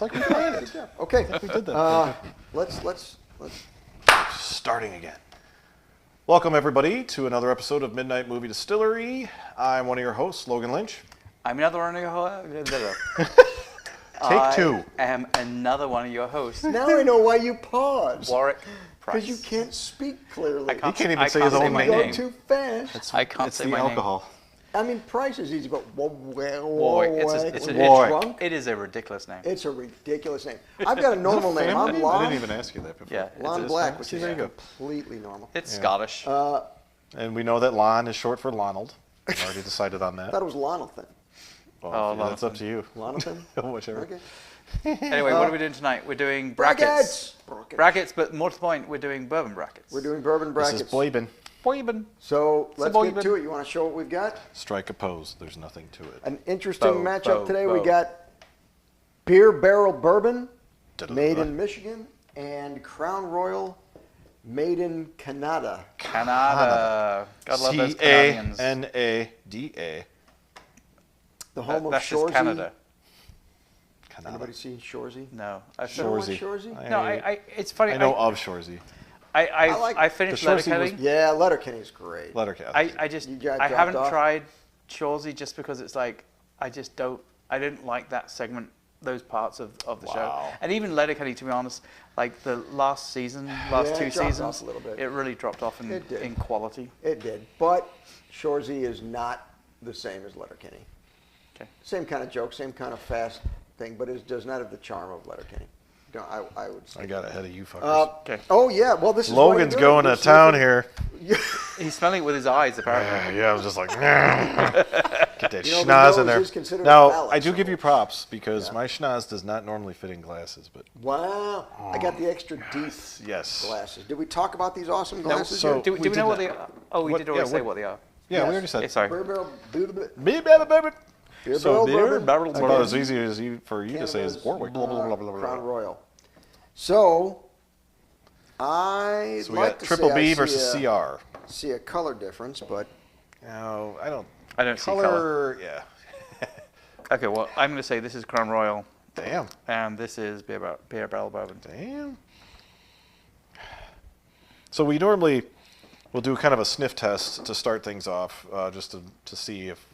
like we planned it. Yeah. Okay. We did that. Let's. Starting again. Welcome, everybody, to another episode of Midnight Movie Distillery. I'm one of your hosts, Logan Lynch. I'm another one of your hosts. Take two. I am another one of your hosts. Now I know why you paused. Warwick Price. Because you can't speak clearly. He can't even I say can't his say own my name. Go name. too fast. I can't It's say the my alcohol. I mean, Price is easy, but Warwick. when you're drunk, It is a ridiculous name. it's a ridiculous name. I've got a normal name. I'm I Lon. didn't even ask you that before. Yeah. Lon It's Black, which is There you go. completely normal. It's Scottish. And we know that Lon is short for Lonald. I've already decided on I that. thought it was Lonathan. Well, Oh, that's up to you. Lonathan? Whichever. Okay. Anyway, what are we doing tonight? We're doing brackets. Brackets, but more to the point, we're doing bourbon brackets. We're doing bourbon This brackets. is Boybin. Bourbon. So let's Boybin. get to it. You want to show what we've got? Strike a pose. There's nothing to it. An interesting matchup today. We Bo. got Beer Barrel Bourbon, Da-da-da. made in Michigan, and Crown Royal, made in Canada. Canada. God love those Canadians. Canada. The home of That's just Shorzy. Canada. Anybody seen Shorzy? No. Shorzy. Shorzy? No, it's funny. I know of Shorzy. I finished The Shorzy Letterkenny. Yeah, Letterkenny's great. Letterkenny. I got I dropped haven't off? tried Shorzy just because it's like I didn't like that segment, those parts of the show. Wow. And even Letterkenny, to be honest, like the last Yeah, two it dropped off seasons, a little bit. it really dropped off It did. in quality. It did. But Shorzy is not the same as Letterkenny. Okay. Same kind of joke, same kind of fast thing, but it does not have the charm of Letterkenny. No, I would say. I got ahead of you fuckers. Okay. Oh, yeah. Well, this is Logan's why you're going doing to it. town here. He's smelling it with his eyes, apparently. Yeah, I was just like, get that You know, the schnoz in nose there. is considered a Now, palate, I do so- give you props because Yeah. my schnoz does not normally fit in glasses, but Wow. I got the extra deep yes. glasses. Did we talk about these awesome glasses so- yet? Do We we did know what that. they are? Oh, we What- did already yeah, say what- what they are. Yeah, Yes. we already said. Okay, sorry. Beer Barrel Bourbon. Beer Barrel Bourbon. Beer So Barrel Beer Bourbon. Barrel again, Bourbon. As easy as for you to say is Canada's, Warwick. Blah, blah, blah, blah, blah, Crown blah. Royal. So, I'd So we like got to Triple say B I versus see CR. see a color difference, but No, I don't. I don't see color. Yeah. Okay, well, I'm going to say this is Crown Royal, Damn. and this is Beer Barrel Bourbon. Damn. So we normally will do kind of a sniff test to start things off, just to see if,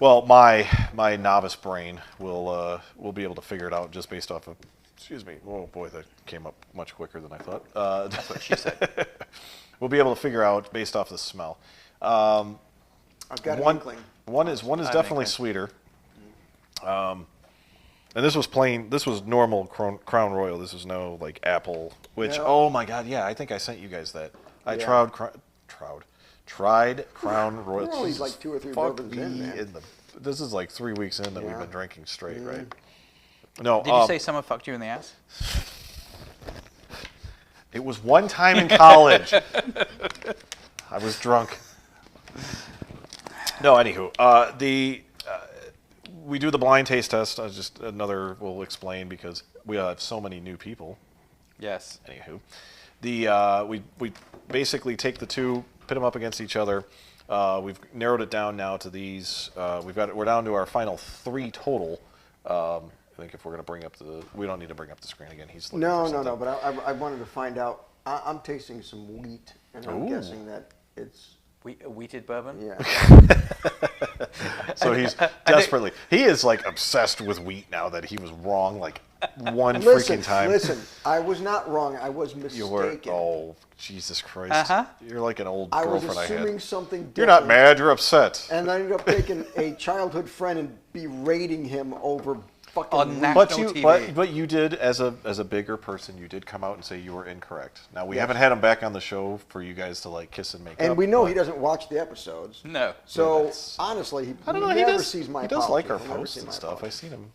my novice brain will be able to figure it out just based off of. Excuse me. Oh boy, that came up much quicker than I thought. That's what she said. We'll be able to figure out based off the smell. I've got an inkling. One is definitely inkling. sweeter. And this was plain. This was normal Crown Royal. This was no like apple. Which No. oh my god, yeah, I think I sent you guys that. I Yeah. tried Crown Royal. We're only Jesus, like 2 or 3 fuck bourbons me in, man. this is like 3 weeks in that we've Yeah. been drinking straight, right? No, Did you say someone fucked you in the ass? it was one time in college. I was drunk. No, anywho, we do the blind taste test. We'll explain because we have so many new people. Yes. Anywho, we basically take the two, pit them up against each other. We've narrowed it down now to these. We're down to our final 3 total. I think if we're going to bring up we don't need to bring up the screen again. He's looking for No, something. but I wanted to find out. I'm tasting some wheat, and I'm Ooh. guessing that it's, Wheated bourbon? yeah. So he's desperately. He is like obsessed with wheat now that he was wrong like one Listen, freaking time. listen, I was not wrong. I was mistaken. You were. Oh, Jesus Christ! Uh-huh. You're like an old I was girlfriend I assuming had. something different. You're not mad. You're upset. And I ended up taking a childhood friend and berating him over fucking On wheat. national But you, TV. but you did, as a bigger person, you did come out and say you were incorrect. Now we haven't had him back on the show for you guys to like kiss and make up. And we know but- he doesn't watch the episodes. No. So, that's- honestly, he I don't know. never He does. sees my He does like apology. our He'll never posts see and my stuff. apology. I've seen him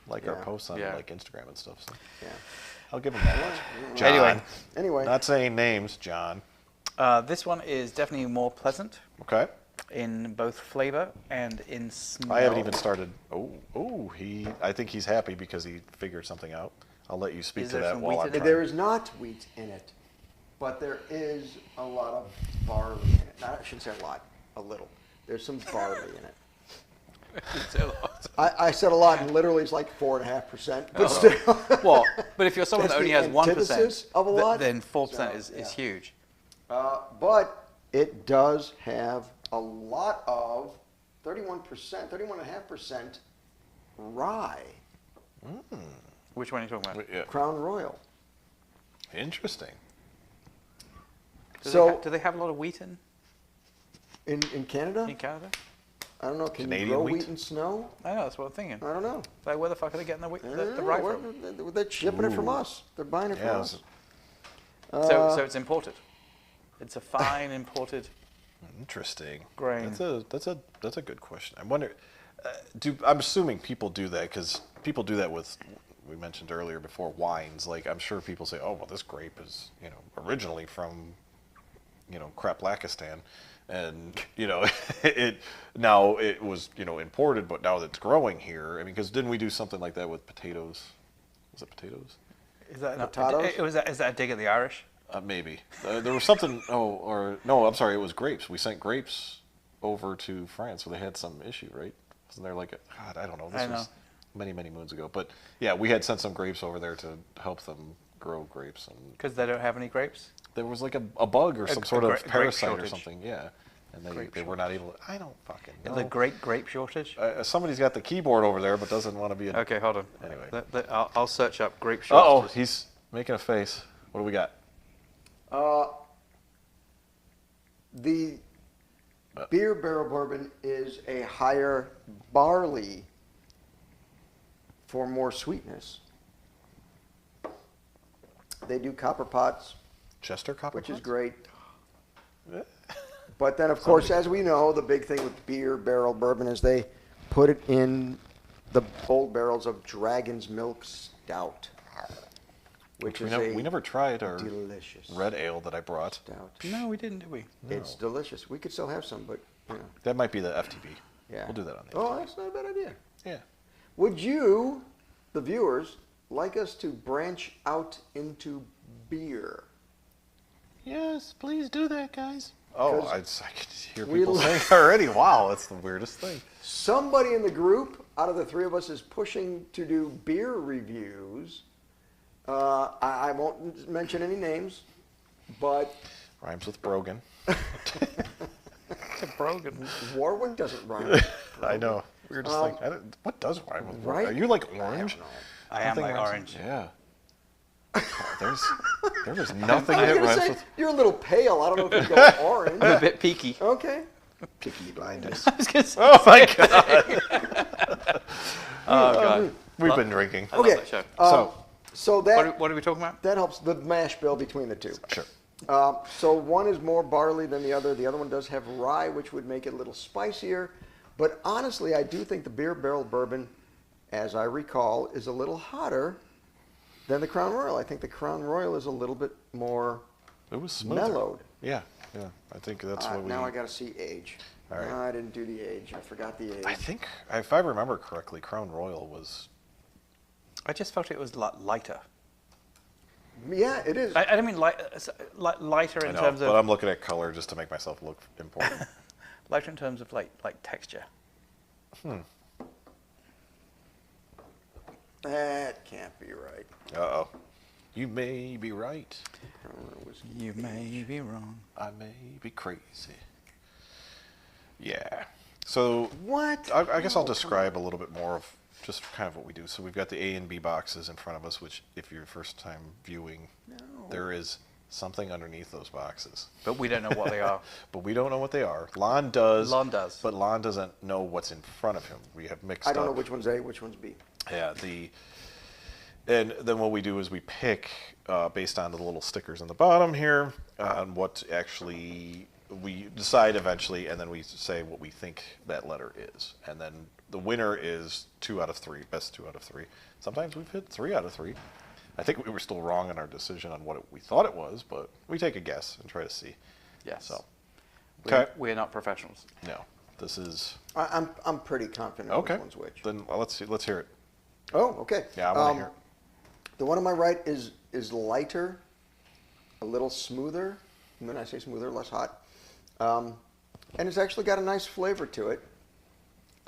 like our Yeah. posts on Yeah. like Instagram and stuff. So Yeah. I'll give him that much. John. Anyway. Not saying names, John. This one is definitely more pleasant Okay. in both flavor and in smell. I haven't even started. I think he's happy because he figured something out. I'll let you speak Is to there that some while wheat I'm in it? trying. There is not wheat in it, but there is a lot of barley in it. I shouldn't say a lot, a little. There's some barley in it. I said a lot, and literally it's like 4.5%, but still. Well, but if you're someone That's that only the has 1%, antithesis of a lot. then 4% So, is yeah. huge. But it does have a lot of 31.5% rye. Which one are you talking about? Yeah. Crown Royal. Interesting. Do they have a lot of wheat in Canada, in Canada? I don't know. Can Canadian you grow wheat? wheat and snow? I know, that's what I'm thinking. I don't know. Like, where the fuck are they getting the I the don't rye know. from? They're shipping it from Ooh. us. They're buying it from Yeah, us. So it's imported. It's a fine imported. interesting. Grain. That's a good question. I wonder. I'm assuming people do that because people do that with. We mentioned earlier before wines. Like I'm sure people say, "Oh, well, this grape is originally from Kraplakistan," and it was imported, but now it's growing here. I mean, because didn't we do something like that with potatoes? Was it potatoes? Is that Potatoes? is that a dig at the Irish? Maybe there was something. No, I'm sorry. It was grapes. We sent grapes over to France, so they had some issue, right? Wasn't there like God? I don't know. This was many moons ago. But yeah, we had sent some grapes over there to help them grow grapes, and Because they don't have any grapes. there was like a bug or some sort of grape parasite or shortage. something. Yeah, and Grape they were not able. I don't fucking know. The great grape shortage. Somebody's got the keyboard over there, but doesn't want to be. Okay, hold on. Anyway. I'll search up grape Oh, shortage. he's making a face. What do we got? The Beer Barrel Bourbon is a higher barley for more sweetness. They do copper pots, Chester copper. which is Pots? great. But then, of course, as we know, the big thing with Beer Barrel Bourbon is they put it in the old barrels of Dragon's Milk Stout, which is we never tried our delicious red ale that I brought. stout. No, we didn't, did we? It's delicious. We could still have some, but That might be the FTB. yeah. We'll do that on the Oh, that's not a bad idea. Yeah. Would you, the viewers, like us to branch out into beer? Yes, please do that, guys. Oh, 'Cause I could hear we people li- saying already. Wow, that's the weirdest thing. Somebody in the group, out of the three of us, is pushing to do beer reviews. I won't mention any names, but Rhymes with Brogan. Brogan. Warwick doesn't rhyme. I know. Weirdest thing. What does rhyme with Brogan? Right? Are you like I orange? don't know. I am Nothing like rhymes orange. with- Yeah. There's nothing I was that gonna rhymes say, with you're a little pale. I don't know if you go orange. I'm a bit peaky. Okay. Picky blinders. I was gonna say. Oh my god. Oh god. We've been drinking. I love Okay. that show. So that What are we talking about? that helps the mash bill between the two. Sure. So one is more barley than the other. The other one does have rye, which would make it a little spicier. But honestly, I do think the Beer Barrel Bourbon, as I recall, is a little hotter than the Crown Royal. I think the Crown Royal is a little bit more It was smoother. mellowed. Yeah. I think that's what we. Now I got to see age. All right. No, I didn't do the age. I forgot the age. I think, if I remember correctly, Crown Royal was. I just felt it was lighter. Yeah, it is. I don't mean lighter I in know, terms but of I'm looking at color just to make myself look important. lighter in terms of like texture. That can't be right. Uh-oh. You may be right. You may be wrong. I may be crazy. Yeah. So What? I guess I'll No, come describe a little bit more of just kind of what we do. So we've got the A and B boxes in front of us, which if you're first time viewing, there is something underneath those boxes. But we don't know what they are. But we don't know what they are. Lon does. Lon does. But Lon doesn't know what's in front of him. We have mixed I don't up. know which one's A, which one's B. Yeah, and then what we do is we pick based on the little stickers on the bottom here on what actually we decide eventually, and then we say what we think that letter is, and then the winner is 2 out of 3, best 2 out of 3. Sometimes we've hit 3 out of 3. I think we were still wrong in our decision on what we thought it was, but we take a guess and try to see. Yes. So, We're- okay, We're not professionals. no, this is I'm pretty confident okay. which one's which. Then let's hear it. Oh, okay. Yeah, I want to hear it. The one on my right is lighter, a little smoother. And when I say smoother, less hot. And it's actually got a nice flavor to it.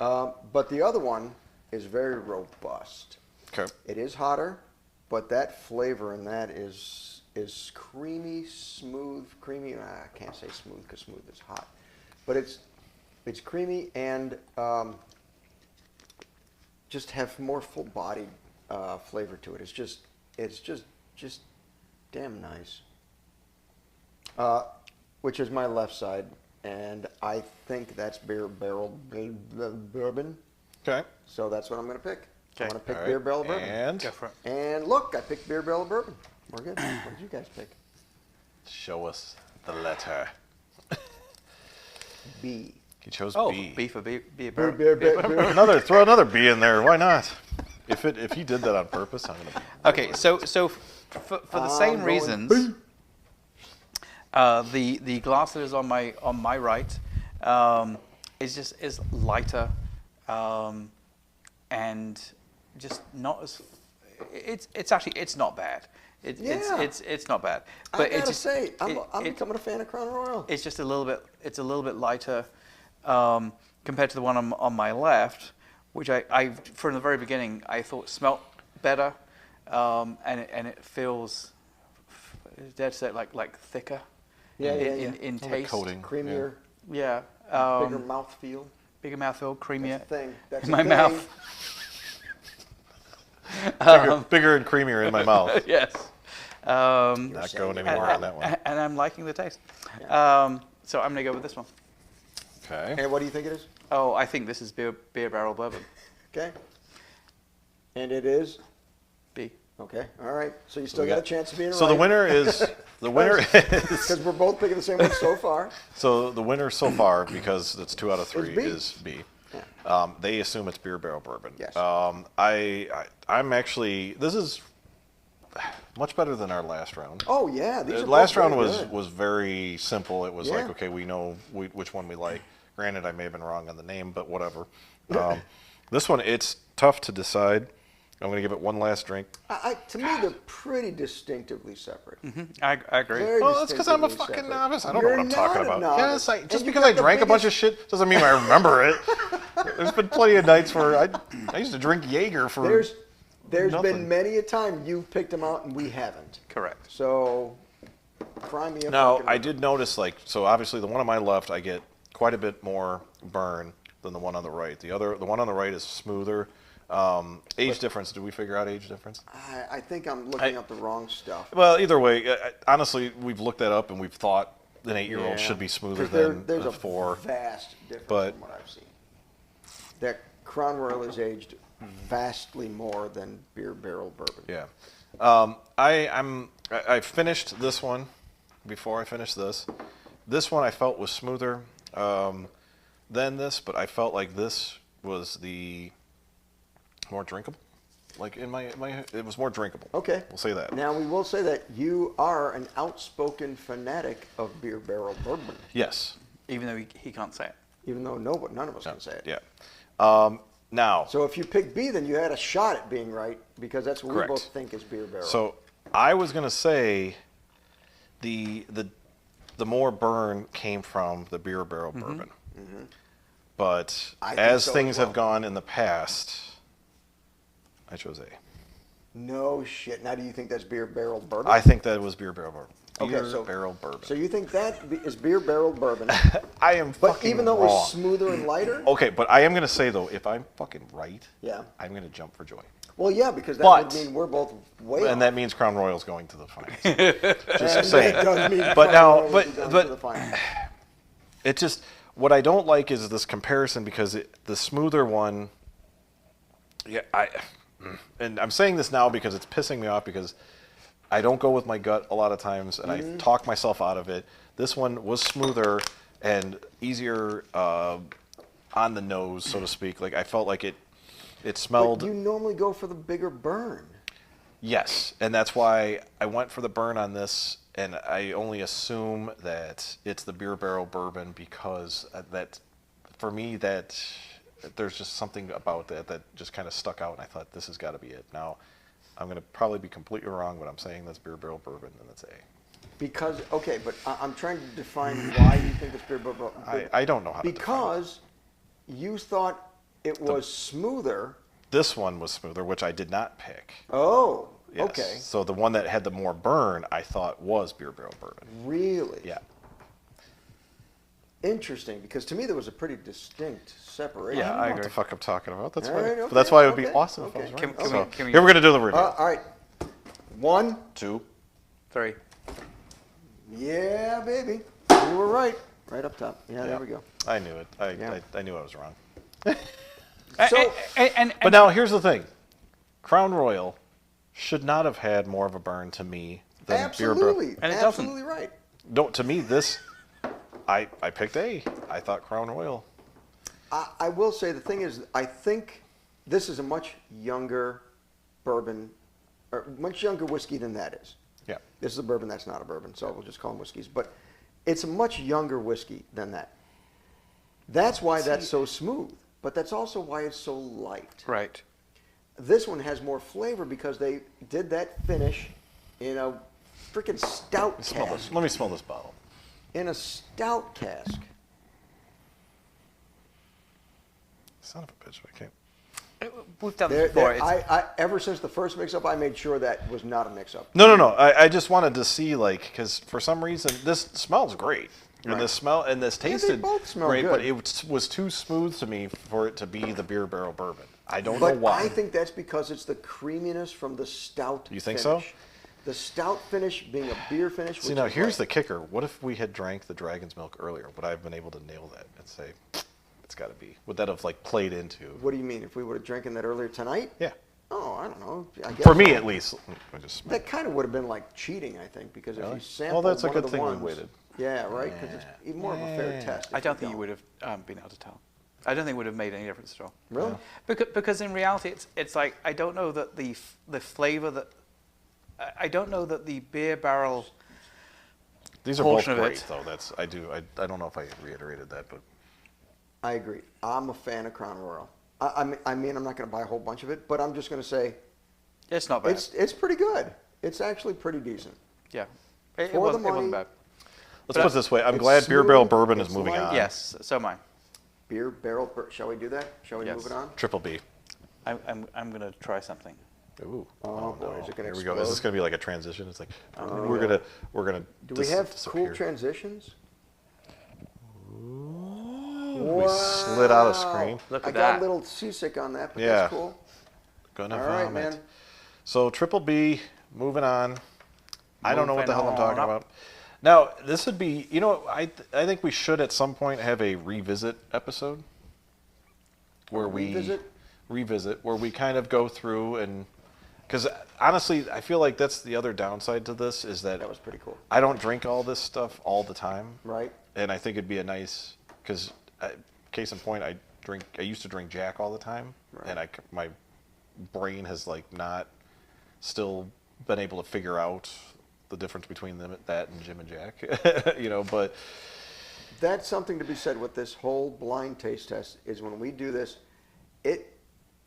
But the other one is very robust. Okay. It is hotter, but that flavor in that is creamy, smooth, creamy. I can't say smooth because smooth is hot, but it's creamy and just have more full-bodied flavor to it. It's just damn nice. Which is my left side, and I think that's Beer Barrel Bourbon. Okay. So that's what I'm going to pick. I'm Okay. going to pick All right. Beer Barrel Bourbon. And Go for it. And look, I picked Beer Barrel Bourbon. We're good. What did you guys pick? show us the letter. B. He chose Oh, B. B for beer Beer, barrel. beer, beer, beer. Throw another B in there. Why not? If he did that on purpose, I'm gonna. Okay, so for the same going reasons, the glass that is on my right is lighter, and just not as. It's not bad. Yeah. It's not bad. I it gotta just, say, I'm becoming a fan of Crown Royal. It's just a little bit lighter compared to the one on my left, which I from the very beginning I thought smelt better, and it feels, dare to say, like thicker. Yeah, in Like taste. coating. Creamier, Yeah. bigger mouthfeel. Bigger mouthfeel, creamier. That's the thing. That's in the my thing. mouth. Bigger and creamier in my mouth. Yes. Not going anywhere on that one. And I'm liking the taste. Yeah. So I'm gonna go with this one. Okay. And what do you think it is? Oh, I think this is beer barrel bourbon. Okay. And it is? B. Okay. All right. So you still We got a got- chance of being So right. the winner is Because we're both picking the same one so far. so the winner so far, because it's 2 out of 3, B. is B. Yeah. They assume it's Beer Barrel Bourbon. Yes. I'm actually, this is much better than our last round. Oh yeah. These The are last both round very was good. was very simple. It was Yeah. like, okay, we know which one we like. Granted, I may have been wrong on the name, but whatever. This one, it's tough to decide. I'm going to give it one last drink. To me, they're pretty distinctively separate. I agree. Very Well, that's because I'm a distinctively fucking separate. novice. I don't You're know what I'm talking not a about. novice. Yes, And just you because got I the drank a bunch of biggest- shit doesn't mean I remember it. There's been plenty of nights where I used to drink Jaeger for. There's nothing. been many a time you've picked them out and we haven't. Correct. So, cry me a Now, fucking I river. did notice, so obviously the one on my left, I get quite a bit more burn than the one on the right. The one on the right is smoother. Age difference, did we figure out age difference? I think I'm looking up the wrong stuff. Well, either way, honestly, we've looked that up and we've thought an 8-year-old Yeah. should be smoother 'Cause than there's a a 4. vast difference But- from what I've seen. That Crown Royal is aged vastly more than Beer Barrel Bourbon. Yeah. I finished this one before I finished this. This one I felt was smoother than this, but I felt like this was the more drinkable. Like in my it was more drinkable. Okay. We'll say that. Now we will say that you are an outspoken fanatic of Beer Barrel Bourbon, Yes. Even though he can't say it. even though none of us can say it. Yeah. Now, So if you picked B, then you had a shot at being right because that's what Correct. we both think is Beer Barrel. so I was gonna say the more burn came from the Beer Barrel Bourbon. But I think as so as things well. have gone in the past, I chose A. No shit. Now do you think that's Beer Barrel Bourbon? I think that was Beer Barrel Bourbon. Okay, Beer Barrel Bourbon. So you think that is Beer Barrel Bourbon, I am but fucking even though it wrong. was smoother and lighter? Okay, but I am going to say, though, if I'm fucking right, Yeah. I'm going to jump for joy. Well, yeah, because that But- would mean we're both way off. And that means Crown Royal's going to the finals. And Just saying. It does mean But Crown now, Royal will be down to the but final. it just, what I don't like is this comparison because the smoother one, and I'm saying this now because it's pissing me off because I don't go with my gut a lot of times and I talk myself out of it. This one was smoother and easier on the nose, so to speak. Like I felt like it smelled. But you normally go for the bigger burn. Yes, and that's why I went for the burn on this, and I only assume that it's the Beer Barrel Bourbon because that, for me, that there's just something about that just kind of stuck out, and I thought this has got to be it. Now, I'm going to probably be completely wrong, but I'm saying that's Beer Barrel Bourbon, and that's A. Because, okay, but I'm trying to define why you think it's Beer Barrel Bourbon. I don't know how to define it. Because you thought it was smoother. This one was smoother, which I did not pick. Oh, Yes. okay. So the one that had the more burn, I thought was Beer Barrel Bourbon. Really? Yeah. Interesting, because to me there was a pretty distinct separation. Yeah, I don't I know what agree. the fuck I'm talking about. That's All why. right, But okay, that's why it would be okay, awesome if I okay. was right. Can So, we- here we're gonna do the review. All right. 1, 2. 3. yeah, baby. You were right. Right up top. Yeah, there we go. I knew it. Yeah. I knew I was wrong. So, But now here's the thing: Crown Royal should not have had more of a burn to me than Beer Barrel. absolutely, And it doesn't. absolutely right. No, to me this, I picked A. I thought Crown Royal. I will say the thing is, I think this is a much younger bourbon, or much younger whiskey than that is. Yeah. This is a bourbon that's not a bourbon, so we'll just call them whiskeys. But it's a much younger whiskey than that. That's why that's so smooth, but that's also why it's so light. Right. This one has more flavor because they did that finish in a freaking stout Smell cask. this. Let me smell this bottle. In a stout cask. Son of a bitch! I can't. We've done this before. Ever since the first mix-up, I made sure that was not a mix-up. No. I just wanted to see, like, because for some reason this smells great. And Right. this smell and this they tasted both smell great, good. but it was too smooth to me for it to be the Beer Barrel Bourbon. I don't know But why. I think that's because it's the creaminess from the stout You think finish. so? The stout finish being a beer finish. See, which now is here's the like- kicker. What if we had drank the dragon's milk earlier? Would I have been able to nail that and say, it's got to be? Would that have, like, played into? What do you mean? If we would have drinking that earlier tonight? Yeah. Oh, I don't know. I guess For me, so. at least. I just That kind of would have been like cheating, I think, because if Really? you sample Well, that's a one of good the thing we ones, waited. Yeah, right. Because it's even more of a fair Yeah. test. I if don't think you would have been able to tell. I don't think it would have made any difference at all. Really? Because in reality, it's like I don't know that the flavor that I don't know that the beer barrel. These are both portion of great, it. though. I don't know if I reiterated that, but I agree. I'm a fan of Crown Royal. I mean, I'm not going to buy a whole bunch of it, but I'm just going to say It's not bad. it's pretty good. It's actually pretty decent. Yeah, it For the wasn't money, bad. let's put it this way. I'm it's glad Beer Barrel smooth, Bourbon is it's moving light. on. Yes, so am I. Beer Barrel. Shall we do that? Shall we Yes. move it on? Triple B. I'm going to try something. Ooh. Oh, boy, is it gonna Here we go. Is this explode? going to be like a transition? It's like Oh, we're yeah. gonna. Do we have cool disappear. transitions? We slid out of screen. Look I at got that. a little seasick on that, but Yeah. that's cool. Gonna All right, vomit. man. So Triple B, moving on. I don't know what the hell I'm Moving talking on about. Now this would be, I think we should at some point have a revisit episode where revisit where we kind of go through and because honestly I feel like that's the other downside to this is that That was pretty cool. I don't drink all this stuff all the time, Right? and I think it'd be a nice because case in point I used to drink Jack all the time, Right. and my brain has like not still been able to figure out the difference between that and Jim and Jack, but That's something to be said with this whole blind taste test is when we do this, it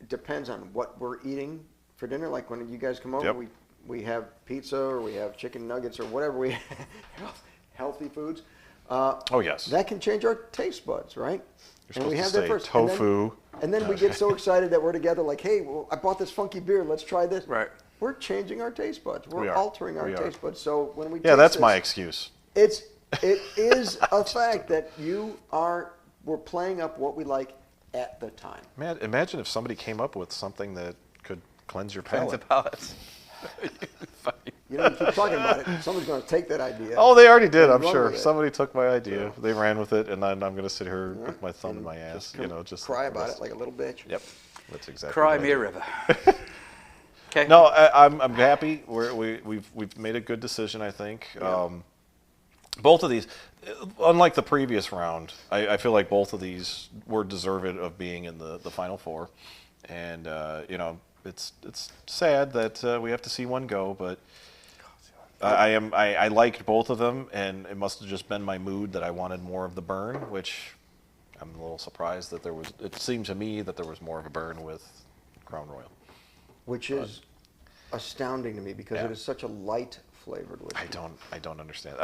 depends on what we're eating for dinner. Like when you guys come over, Yep. we have pizza or we have chicken nuggets or whatever we have, healthy foods. oh yes, That can change our taste buds, right? You're supposed to say and tofu. And then we get so excited that we're together like, hey, well, I bought this funky beer. Let's try this. Right. We're changing our taste buds. We We're are. altering our We are. taste buds. So when we Yeah, taste that's this, my excuse. it is a fact that we're playing up what we like at the time. Man, imagine if somebody came up with something that could cleanse your Cleanse palate. the palate. Funny. You know, you keep talking about it. Somebody's going to take that idea. Oh, they already did, and I'm run sure. with it. Somebody took my idea. They ran with it, and then I'm going to sit here with my thumb in And my ass. Just cry like the about rest. it like a little bitch. Yep, that's exactly. Cry what I me a did. river. Okay. No, I'm happy. We've made a good decision, I think. Yeah. Both of these, unlike the previous round, I feel like both of these were deserving of being in the final four, and it's sad that we have to see one go, but I liked both of them, and it must have just been my mood that I wanted more of the burn, which I'm a little surprised that there was. It seemed to me that there was more of a burn with Crown Royal. Which is astounding to me because Yeah. it is such a light flavored whiskey. I don't understand.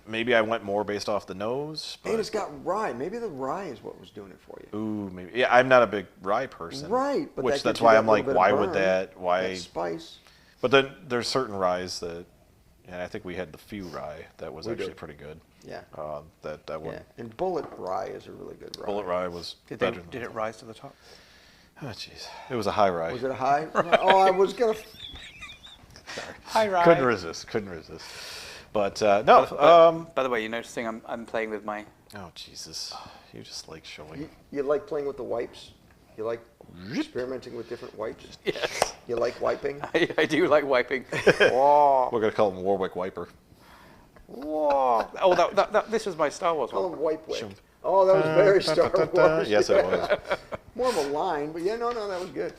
Maybe I went more based off the nose. But And it's got rye. Maybe the rye is what was doing it for you. ooh, maybe. Yeah, I'm not a big rye person. Right, but which that that's gives you why that I'm like, little bit of why would burn, that? Why? that spice. But then there's certain ryes that, yeah, I think we had the few rye that was We actually did. pretty good. Yeah. That one. Yeah, and Bullet Rye is a really good rye. Bullet rye was better. than Did it rise to the top? Oh, jeez. It was a high rye. Was it a high? Oh, I was gonna. Hi, Rye. Couldn't resist. But no. By the way, you're noticing I'm playing with my. Oh Jesus! You just like showing. You like playing with the wipes? You like experimenting with different wipes? Yes. You like wiping? I do like wiping. We're gonna call him Warwick Wiper. Whoa. Oh, this was my Star Wars Call one. him Wipe Wick. Oh, that was very Star Wars. Yes, it was. More of a line, but yeah, no, that was good.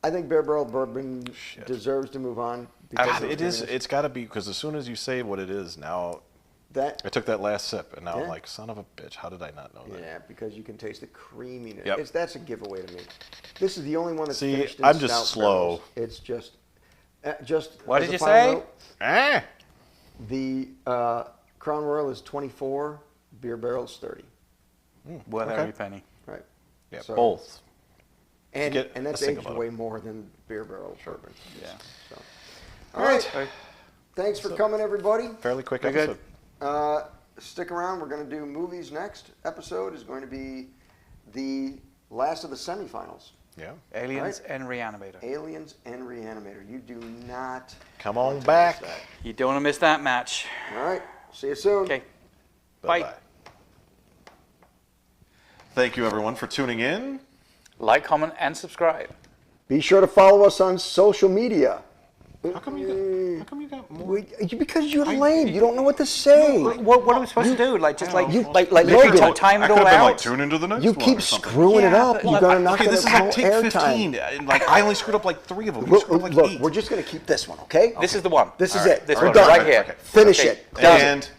I think Beer Barrel Bourbon deserves to move on. because of It the is. finish. It's got to be because as soon as you say what it is, now That. I took that last sip and now Yeah. I'm like, son of a bitch, how did I not know that? Yeah, because you can taste the creaminess. Yep. That's a giveaway to me. This is the only one that's See, finished in I'm just stout slow. barrels. It's just. What as did a you final say? note, Ah! the Crown Royal is 24. Beer Barrel's 30. Worth Okay. every penny. Right. Yeah, So- both. And get and that's a single aged bottle. way more than Beer Barrel bourbon. Yeah. So. All right. Thanks for coming, everybody. Fairly quick Very good. episode. Stick around. We're going to do movies next. Episode is going to be the last of the semifinals. Yeah. Aliens Right. and Reanimator. Aliens and Reanimator. You do not Come want on to back. miss that. You don't want to miss that match. All right. See you soon. Okay. Bye-bye. Bye. Thank you, everyone, for tuning in. Like, comment, and subscribe. Be sure to follow us on social media. How come you got more? Because you're lame. You don't know what to say. What are we supposed to do? Like, just like, you- like Logan, time I it could all have been out? like, tune into the next You one keep or something. screwing it Yeah, up. but- You're gonna knock Okay, it this is out like take airtime. 15. And like I only screwed up like 3 of them. You screwed up like Look, 8. we're just gonna keep this one, okay? This is the one. This is All right. it. This We're one done. right here. Okay. Finish Okay. it. Does it. And